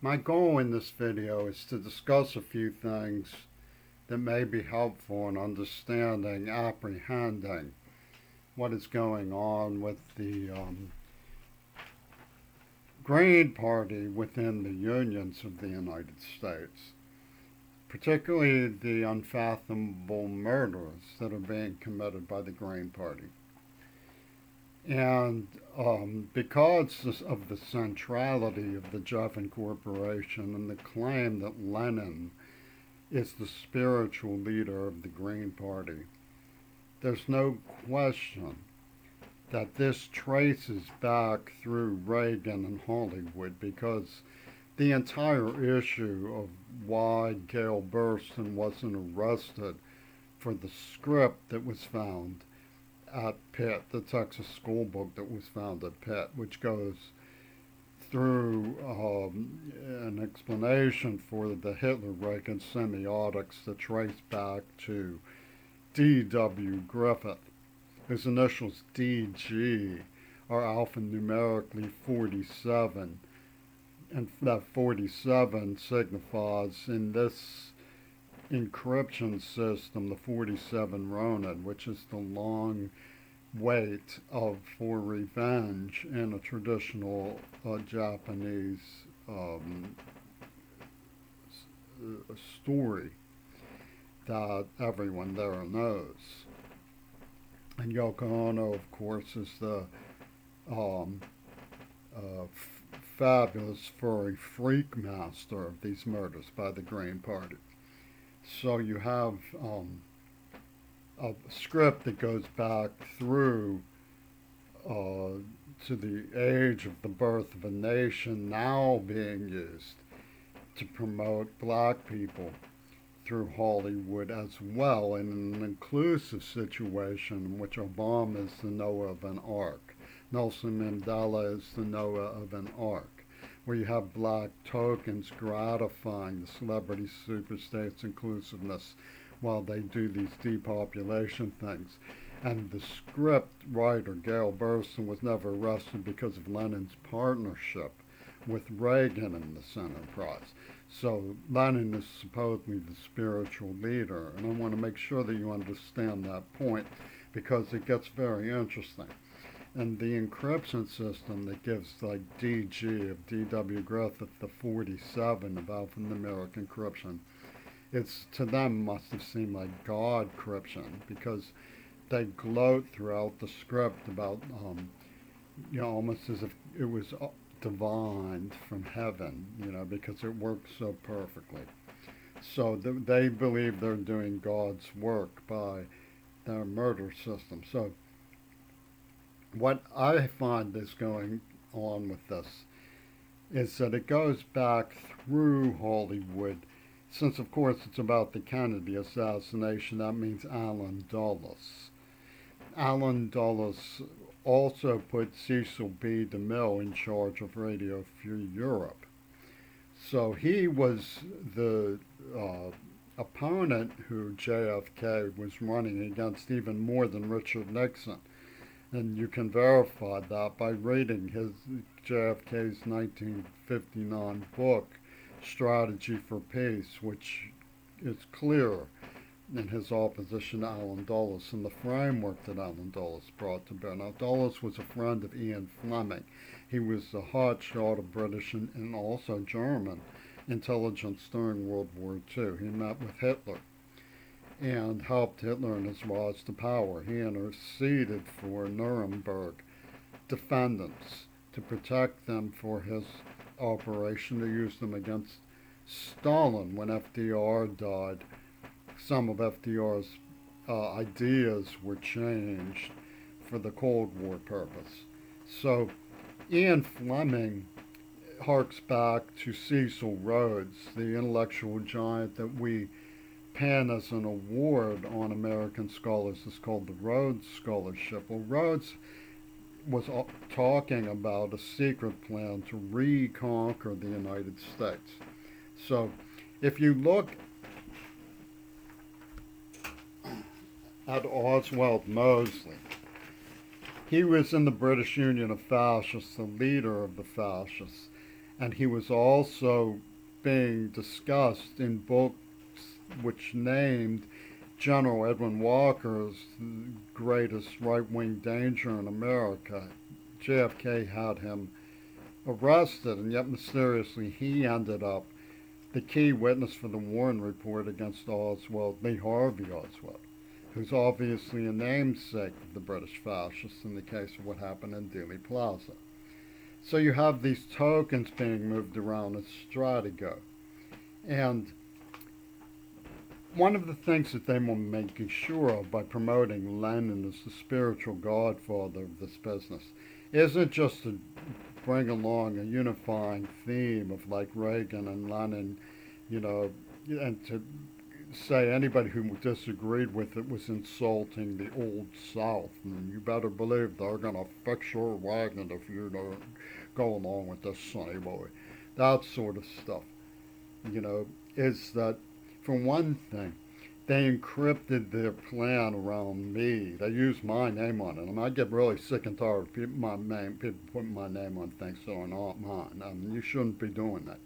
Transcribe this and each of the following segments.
My goal in this video is to discuss a few things that may be helpful in understanding, apprehending what is going on with the Green Party within the unions of the United States, particularly the unfathomable murders that are being committed by the Green Party. And because of the centrality of the Jeffin Corporation and the claim that Lenin is the spiritual leader of the Green Party, there's no question that this traces back through Reagan and Hollywood, because the entire issue of why Gail Burston wasn't arrested for the script that was found at Pitt, the Texas school book that was found at Pitt, which goes through an explanation for the Hitler-Reagan semiotics that trace back to D.W. Griffith, whose initials D.G. are alphanumerically 47, and that 47 signifies in this encryption system the 47 Ronin, which is the long wait for revenge in a traditional Japanese story that everyone there knows. And Yoko Ono, of course, is the fabulous furry freak master of these murders by the Green Party. So you have a script that goes back through to the age of the birth of a nation, now being used to promote black people through Hollywood as well, in an inclusive situation in which Obama is the Noah of an ark, Nelson Mandela is the Noah of an ark, where you have black tokens gratifying the celebrity superstate's inclusiveness while they do these depopulation things. And the script writer, Gail Burston, was never arrested because of Lenin's partnership with Reagan in this enterprise. So Lenin is supposedly the spiritual leader, and I want to make sure that you understand that point, because it gets very interesting. And the encryption system that gives like DG of D.W. Griffith the 47 of alphanumeric encryption, it's to them must have seemed like God encryption, because they gloat throughout the script about almost as if it was divined from heaven, because it works so perfectly. So they believe they're doing God's work by their murder system. So what I find is going on with this is that it goes back through Hollywood. Since, of course, it's about the Kennedy assassination, that means Allen Dulles. Allen Dulles also put Cecil B. DeMille in charge of Radio Free Europe. So he was the opponent who JFK was running against even more than Richard Nixon. And you can verify that by reading his JFK's 1959 book, Strategy for Peace, which is clear in his opposition to Allen Dulles and the framework that Allen Dulles brought to bear. Now, Dulles was a friend of Ian Fleming. He was a hotshot of British and also German intelligence during World War II. He met with Hitler and helped Hitler in his rise to power. He interceded for Nuremberg defendants to protect them for his operation to use them against Stalin when FDR died. Some of FDR's ideas were changed for the Cold War purpose. So Ian Fleming harks back to Cecil Rhodes, the intellectual giant that we pin as an award on American scholars. Is called the Rhodes Scholarship. Well, Rhodes was talking about a secret plan to reconquer the United States. So if you look at Oswald Mosley, he was in the British Union of Fascists, the leader of the fascists, And he was also being discussed in books which named General Edwin Walker as the greatest right-wing danger in America. JFK had him arrested, and yet mysteriously he ended up the key witness for the Warren Report against Oswald, Lee Harvey Oswald, who's obviously a namesake of the British fascists in the case of what happened in Dealey Plaza. So you have these tokens being moved around as Stratigo. And one of the things that they were making sure of by promoting Lenin as the spiritual godfather of this business isn't just to bring along a unifying theme of like Reagan and Lenin, you know, and to say anybody who disagreed with it was insulting the old South. And you better believe they're going to fix your wagon if you don't go along with this, sonny boy. That sort of stuff, is that, for one thing, they encrypted their plan around me. They used my name on it. I get really sick and tired of people putting my name on things that are not mine. You shouldn't be doing that.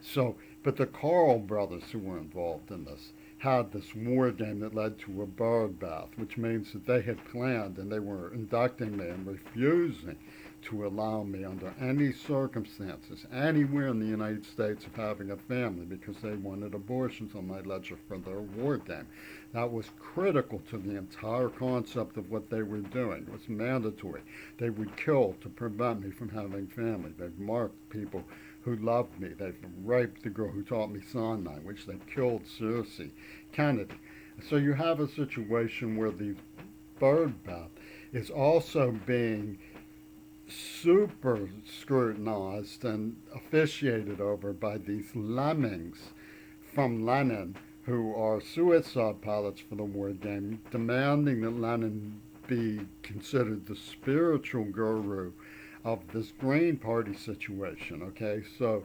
So, but the Carl brothers who were involved in this had this war game that led to a bird bath, which means that they had planned and they were inducting me and refusing to allow me under any circumstances anywhere in the United States of having a family because they wanted abortions on my ledger for their war game. That was critical to the entire concept of what they were doing. It was mandatory. They would kill to prevent me from having family. They've marked people who loved me. They've raped the girl who taught me sign language. They've killed Cecil Kennedy. So you have a situation where the bird bath is also being super scrutinized and officiated over by these lemmings from Lenin who are suicide pilots for the war game, demanding that Lenin be considered the spiritual guru of this Green Party situation. Okay, so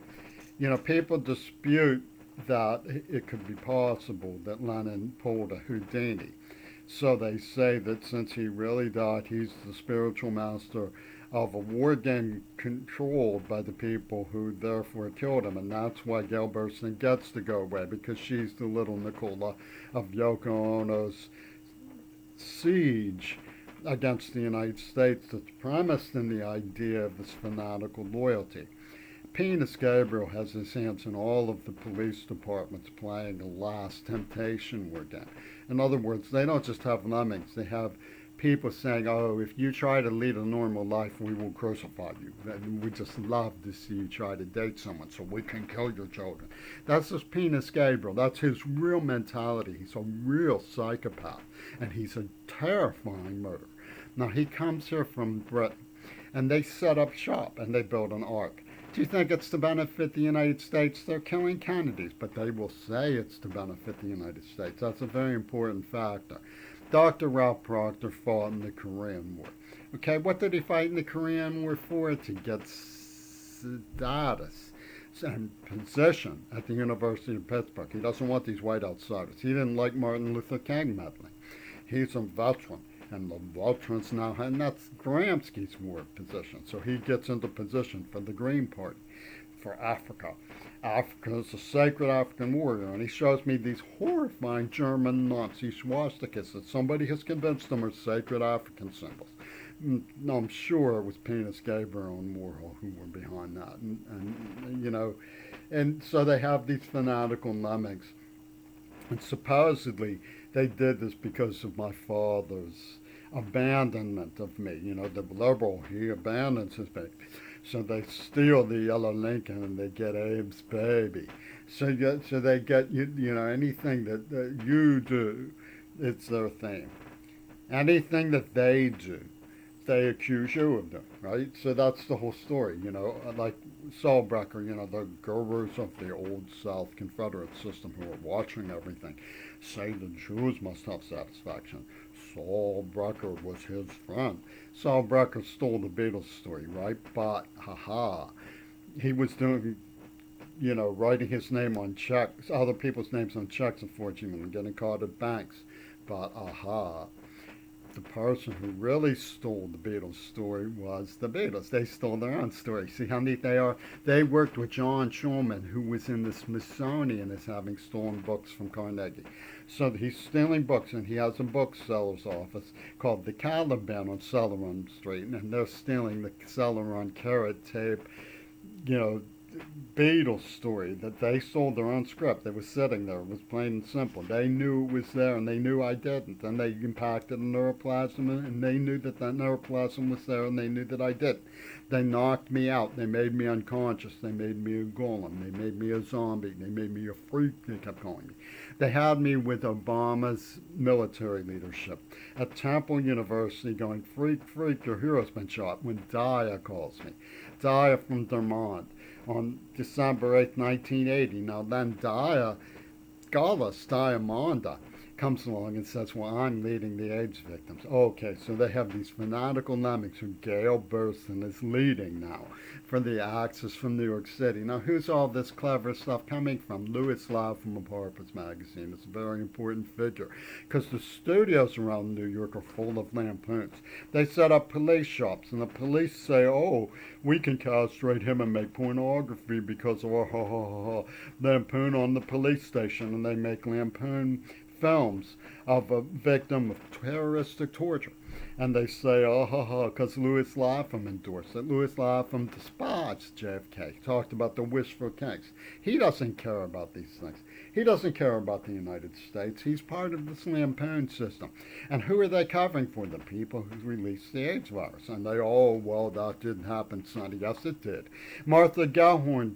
people dispute that it could be possible that Lenin pulled a Houdini. So they say that since he really died, he's the spiritual master of a war game controlled by the people who therefore killed him. And that's why Gail Burstyn gets to go away, because she's the little Nicola of Yoko Ono's siege against the United States that's premised in the idea of this fanatical loyalty. Penis Gabriel has his hands in all of the police departments playing a last temptation war game. In other words, they don't just have lemmings, they have people saying, oh, if you try to lead a normal life, we will crucify you. And we just love to see you try to date someone so we can kill your children. That's just Penis Gabriel. That's his real mentality. He's a real psychopath, and he's a terrifying murderer. Now, he comes here from Britain, and they set up shop, and they build an ark. Do you think it's to benefit the United States? They're killing Kennedys, but they will say it's to benefit the United States. That's a very important factor. Dr. Ralph Proctor fought in the Korean War. Okay, what did he fight in the Korean War for? To get status and position at the University of Pittsburgh. He doesn't want these white outsiders. He didn't like Martin Luther King meddling. He's a veteran, and the veterans now, and that's Gramsci's war position. So he gets into position for the Green Party, for Africa. Africa is a sacred African warrior, and he shows me these horrifying German Nazi swastikas that somebody has convinced them are sacred African symbols. I'm sure it was Penis Gabriel and Warhol who were behind that, and so they have these fanatical lemmings, and supposedly they did this because of my father's abandonment of me. The liberal, he abandons his baby. So they steal the yellow Lincoln and they get Abe's baby. So they get, anything that you do, it's their thing. Anything that they do, they accuse you of doing, right? So that's the whole story, like Saul Brecker, the gurus of the old South Confederate system who are watching everything, say the Jews must have satisfaction. Saul Brecker was his friend. Saul Brecker stole the Beatles story, right? But, he was doing, writing his name on checks, other people's names on checks, unfortunately, and getting caught at banks. But, the person who really stole the Beatles story was the Beatles. They stole their own story. See how neat they are? They worked with John Schulman, who was in the Smithsonian as having stolen books from Carnegie. So he's stealing books, and he has a bookseller's office called the Caliban on Celeron Street, and they're stealing the Celeron carrot tape, you know, Beatles story that they sold their own script. They were sitting there. It was plain and simple. They knew it was there, and they knew I didn't. And they impacted the neuroplasm, and they knew that neuroplasm was there, and they knew that I did. They knocked me out. They made me unconscious. They made me a golem. They made me a zombie. They made me a freak, they kept calling me. They had me with Obama's military leadership at Temple University going, freak, freak, your hero's been shot, when Daya calls me. Daya from Vermont on December 8th, 1980. Now then Daya Gallus Diamanda comes along and says, well, I'm leading the AIDS victims. Okay, so they have these fanatical lemmings who Gail Burstyn is leading now for the Axis from New York City. Now, who's all this clever stuff coming from? Louis Lau from Harper's Magazine. It's a very important figure because the studios around New York are full of lampoons. They set up police shops, and the police say, oh, we can castrate him and make pornography because of a lampoon on the police station, and they make lampoon films of a victim of terroristic torture. And they say, oh, ha, ha, because Louis Lapham endorsed it. Louis Lapham despised JFK, talked about the wishful kings. He doesn't care about these things. He doesn't care about the United States. He's part of this lampoon system. And who are they covering for? The people who released the AIDS virus. And they, oh, well, that didn't happen, Sonny. Yes, it did. Martha Gellhorn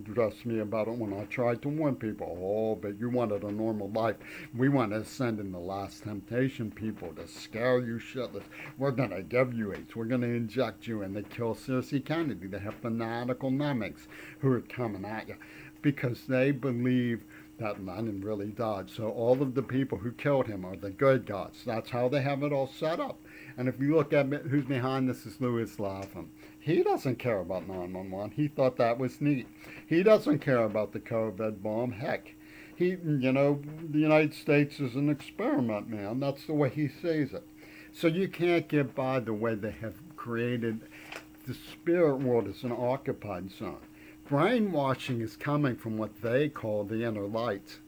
addressed me about it when I tried to warn people. Oh, but you wanted a normal life. We want to send in the last temptation people to scare you shitless. We're going to give you AIDS. We're going to inject you. And they kill Cersei Kennedy. They have fanatical lemmings who are coming at you because they believe that Lenin really died. So all of the people who killed him are the good guys. That's how they have it all set up. And if you look at who's behind this, is Louis Lapham. He doesn't care about 911. He thought that was neat. He doesn't care about the COVID bomb. Heck, the United States is an experiment, man. That's the way he sees it. So you can't get by the way they have created the spirit world as an occupied zone. Brainwashing is coming from what they call the inner light.